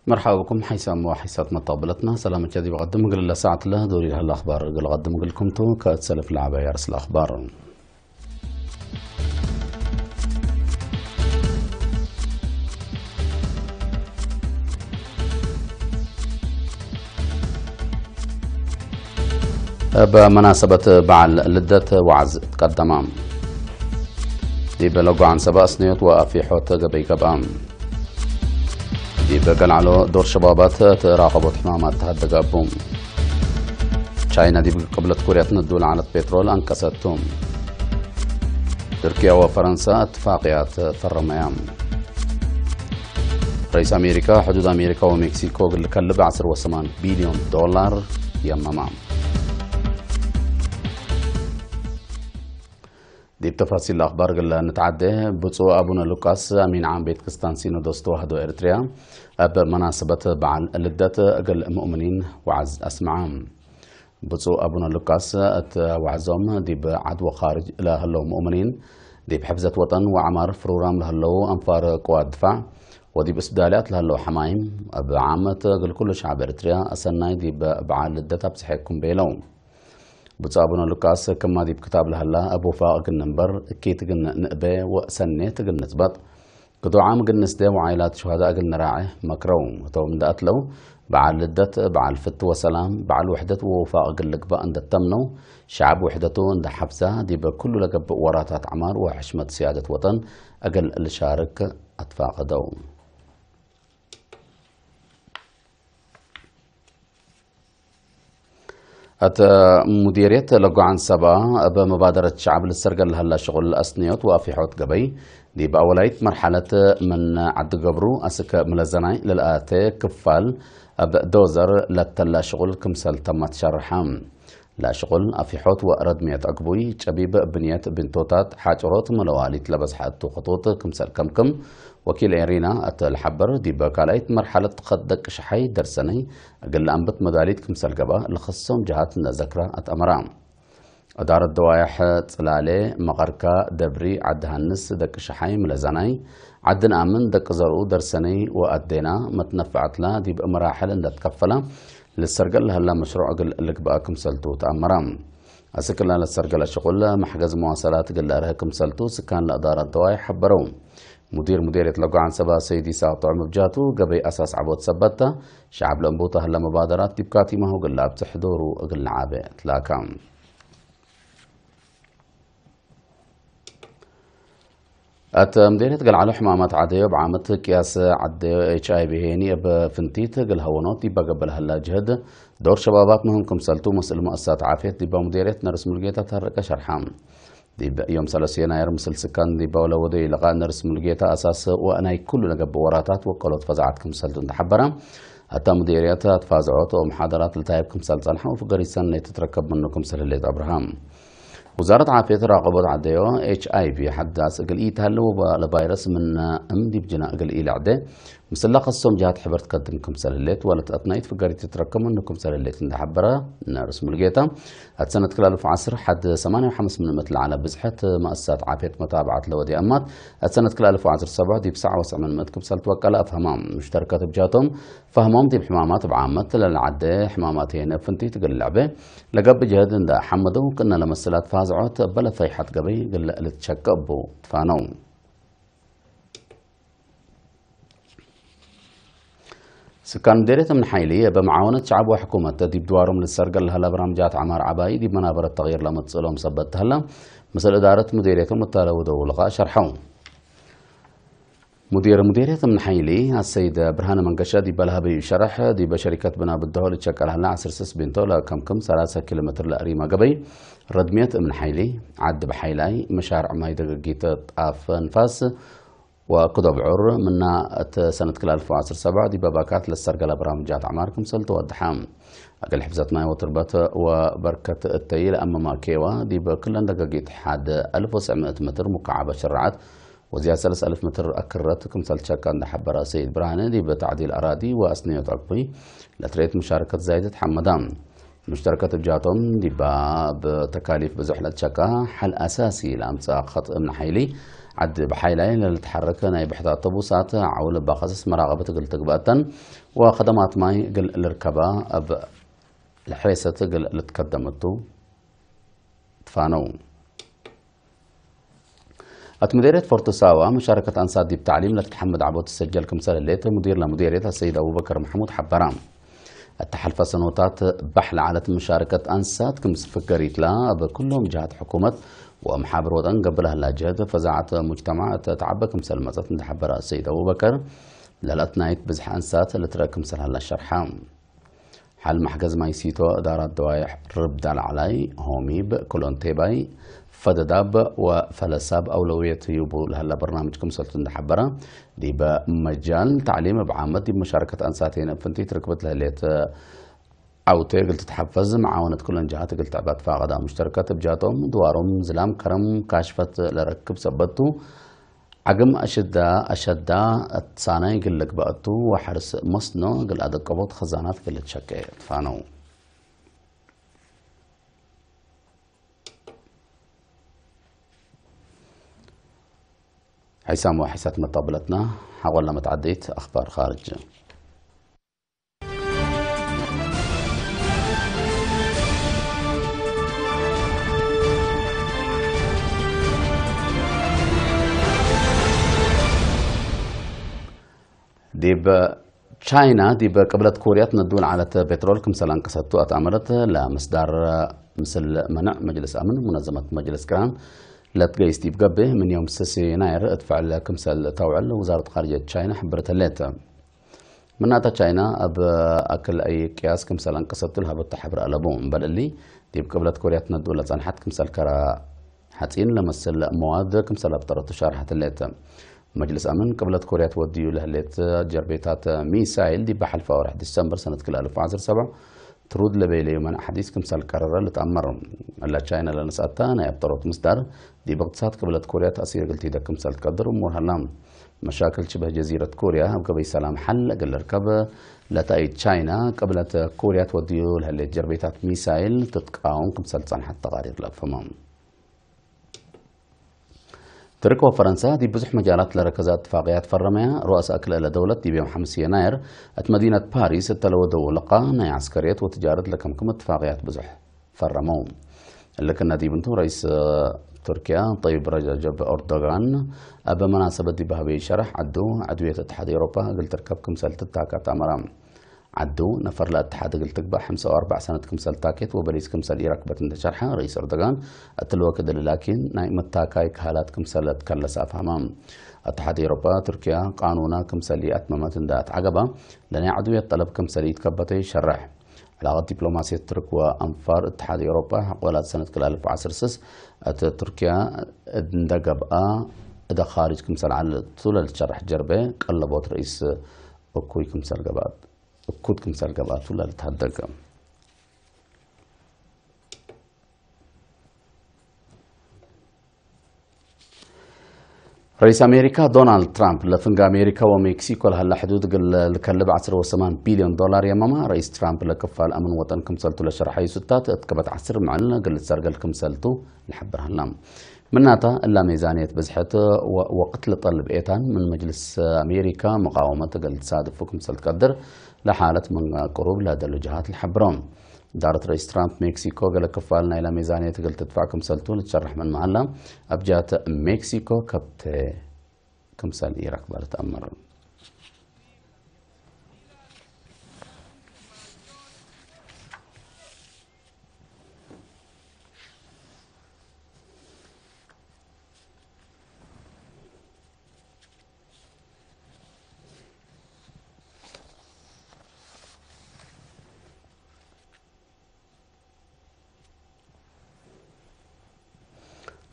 مرحبا بكم حيثما وحيثات مطابلتنا سلام جدي بقدم قل ساعة له دوري لها الأخبار قل قدم قلكم تو كتسلف لعبة يارس الأخبار بمناسبة بعل لدة وعز تقدم دي بلغو عن سبا سنيوت وفي حوت قبي قبام دي بقل على دور شبابات تراقبت حمامات تهدق أبوم تشاينا دي قبلت كوريا تندول على البترول أنكستهم تركيا وفرنسا اتفاقيات فرميام رئيس أمريكا حدود أمريكا ومكسيكو قل كلب 10.8 بليون دولار يممام دي بتفاصيل الأخبار قل نتعدي بصو أبونا لوكاس أمين عام بيت كستانسينو دوستو هدو إريتريا بمناسبة بعل لدة قل مؤمنين وعز أسمعام بصو أبونا لوكاس وعزهم دي بعدو خارج لهلو مؤمنين دي بحفظة وطن وعمار فرورام لهلو أنفار قوات دفاع ودي بإسدالات لهلو حمايم بعامة قل كل شعب إريتريا أسناي دي بعل لدة بسحيكم بيلو بتصابنا لوكاس كما دي بكتاب لهلا أبو فاق النمبر كيت قلنا نقبة وسنة قلنا نثبت قدو عام قلنا نسدي وعائلات شهداء قلنا راعي مكروم وتو من دقت له بعل لدت بعل فت وسلام بعل وحدة ووفاق قلك بقى عند التمنو شعب وحدته عند حبسة دي بكل لقب وراتات عمار وحشمة سيادة وطن أقل الشارك أتفاق دوم مديرية لقو عن سبا بمبادرة شعب للسرقل هلا شغل أسنيوت وفي حوت قبي دي بأولايت مرحلة من عد قبرو أسك ملزناي للآتي كفال دوزر لتلا شغل كمسل تمت شرحام لا شغل أفي حوت وردمية أقبوي شبيب بنية بنتوتات حاجرات ملوالي تلبس حتو خطوط كمسل كمكم وكيل إيرينا الحبر دي بكالايت مرحلة قدك شحي درسني أقل أنبت مداليت كمسل قبا لخصهم جهات النذكرة أتأمرام أدار الدوايح تلالي مغركا دبري عد هنس دك شحي ملزاني عدن آمن دك زرو درسني وأدينا متنفعت لا دي بمراحل اللي تكفلا للسرقل هلا مشروع قل لك بقى كمسلتو تأمرام أسكلنا للسرقل الشغل محجز مواصلات قل لها كمسلتو سكان لأدارة الدوايح حبروم مدير يطلقوا عن سبا سيدي ساعة مبجاتو قبي أساس عبود سبتا شعب لنبوطة هلا مبادرات تبكاتي ما هو قل بتحضوروا قل عابي تلاكام مديرية قل على حمامات عادية بعامة كياس عادية HIV هيني بفنتيت قل هونوت يبقى قبل هلا جهد دور شبابات مهم كمسلتو مسئل مؤسسات عافية ديبا مديرية نرس ملقيتها تهرق شرحام دي يوم 3 يناير مسل سكان دي باولا ودي لقاء نرس ملقيتها أساس وأنا كل لقب وراتات وقلت فزعت كمسلتو تحبرا حتى مديرياتها تفازعات ومحاضرات لتايب كمسل صالحة وفقري سنة تتركب منه كمسل الليت أبراهام وزارة عافية راقبت عديو HIV حداس قل إيه تهلو لفيروس من أمدي بجناء قل إيه لعدي مسلا قصهم جهات حبر تقدم كمسل الليت ولا تأتنايت فقري تتركب منه كمسل الليت عند حبرة نرس ملقيتا هتسنة كلالو في عصر حد 85 من مثل على بزحة مؤسسات عافية متابعة لودي أمات هتسنة كلالو في عصر 7 دي 9 من مت كمسل توكل أفهمام مشتركات بجاتهم فهمهم دي بحمامات بعامة للعدي حمامات هنا فنتي تقل اللعبة لقب جهد دا حمدو كنا لمسلات فازعات بلا فيحة قبي قل لتشكبوا تفانو سكان مديرية من حيلية بمعاونة شعب وحكومة تديب دوارهم للسرقة لهلا برامجات عمار عباي دي منابر التغيير لما تصلهم سبت هلا مثل إدارة مديريتهم التالودة ولقاء شرحهم مديرية من حيلي السيد برهان منقشة دي بلها بشرح دي بشركة بنا بالدهول تشكل هلا عسر سس بنتو لكم 3 كيلومتر لأريما قبي ردمية من حيلي عد بحيلاي مشارع ما يدقيت طاف نفاس وقضب عر منا سنة كل 2017 دي باباكات للسرقة لبرامجات عماركم سلطة والدحام أقل حفظت ماي وتربط وبركة التيل أما ما كيوا دي بكل دقيقة حد 1900 متر مكعبة شرعات وزيادة 3000 متر أكرت كمثال شكا عند حبرة سيد برهانة دي بتعديل أراضي وأسنية أقبي لتريت مشاركة زايدة حمدان مشتركات بجاتهم دي بتكاليف بزحلة شكا حل أساسي لأمساق خط من حيلي عد بحيلاي للتحرك ناي بحدا طبوسات عول باقصص مراقبة قل تقبأتن وخدمات ماي قل الركبة أب الحريسة قل اللي تقدمتو تفانو مديرية فورتساوا مشاركة أنصار دي بتعليم لتحمد عبود السجل كمثال الليت مدير لمديريتها السيد أبو بكر محمود حبرام التحالف سنوات بحل على مشاركة أنسات كمس فكريت لا بكلهم جهات حكومة ومحابر وطن قبلها اللاجهد فزاعة مجتمع تعبى كمثال مزات نتحبر السيد أبو بكر للأتنايت بزح أنسات اللي ترى كمثال هلا الشرحام حال محجز ما يسيتو إدارة دوايح ربدال علي هوميب كلون تيباي فدداب وفلساب أولوية يبو لهلا برنامج كمسلت نحبرة دي بمجال تعليم بعامة دي بمشاركة أنساتين فنتي تركبت لهليت عوتي قلت تحفز معاونة كل الجهات قلت عباد فاقدة مشتركات بجاتهم دوارهم زلام كرم كاشفت لركب سبتو عقم أشدا تصاني قل لك بقتو وحرس مصنو قل أدقبوت خزانات قل تشكي فانو حسام وحسات مطابلتنا حاولنا متعديت أخبار خارج ديب تشاينا ديب قبلت كوريا تندون على بترول كمثل انقصتو أتعملت لمصدر مثل منع مجلس أمن منظمة مجلس كران لا تقيس ديب قبه من يوم 6 يناير ادفع كمثل توعل وزارة خارجية تشاينا حبرت الليتا مناتا تشاينا اب اكل اي قياس كمثل انقصتو لها بتحبر ألبون بل اللي ديب قبلت كوريا تندون لصنحت كمثل كرا حتين لمثل مواد كمثل ابطرت شارحة الليتا مجلس أمن قبلت كوريا توديو لهليت جربيتات ميسايل دي بحل في 1 ديسمبر سنة 2017 ترود لبيلي من حديث كمثال قرر اللي تأمر لا تشاينا لنسأتا أنا يبطرت مصدر دي باقتصاد قبلت كوريا تأثير قلتي دا كمثال قدر أمور هلام مشاكل شبه جزيرة كوريا قبل سلام حل قل ركب لتأيد تشاينا قبلت كوريا توديو لهليت جربيتات ميسايل تتقاوم كمثال صنحة تقارير لفمام تركوا فرنسا دي بزح مجالات لركزات اتفاقيات فرمها رؤساء كلا دولة دي بيوم 5 يناير مدينة باريس التلو لقا ناي عسكريات وتجارة لكم اتفاقيات بزح فرموا لكن دي بنتو رئيس تركيا طيب رجب أردوغان بمناسبة دي بهبي شرح عدوية اتحاد أوروبا قلت تركبكم سلت التاكات أمرام عدو نفر الاتحاد قلت تقبع 5 سنة كمسال تاكيت وبريس كمسال إيراك بتنت شرحة رئيس أردوغان التلوى كده لكن نايمة تاكاي كهالات كمسال تكلس أفهمام اتحاد أوروبا تركيا قانونا كمسالي أتممت اندات عقبة لأن عدوية طلب كمسالي يتكبتي شرح علاقات دبلوماسية ترك وأنفار اتحاد أوروبا حقولات سنة 2010 تركيا اندقب إذا خارج كمسال على طول الشرح جربه قلبوت رئيس أكوي كمسال قبات كود كمثال قبات ولا تهدق رئيس أمريكا دونالد ترامب لفنق أمريكا ومكسيكو لهلا حدود الكلب 10 بليون دولار يا ماما رئيس ترامب لكفال أمن وطن كمثالتو لشرحي ستات اتكبت 10 معلنا قلت سرقل كمثالتو لحبر هلام مناتا إلا ميزانية بزحت وقتل طلب إيتان من مجلس أمريكا مقاومة قلت صادف كمثال قدر لحالة من قروب لدى الجهات الحبرون دارت رئيس ترامب مكسيكو قال كفالنا إلى ميزانية قلت تدفع كمثالتو لتشرح من معلم أبجات مكسيكو كبت كمثال إيراك بارتأمر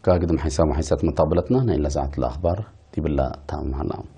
كاقدم حسام وحيسات مطابلتنا إلى ساعة الأخبار دي بالله تمام هلا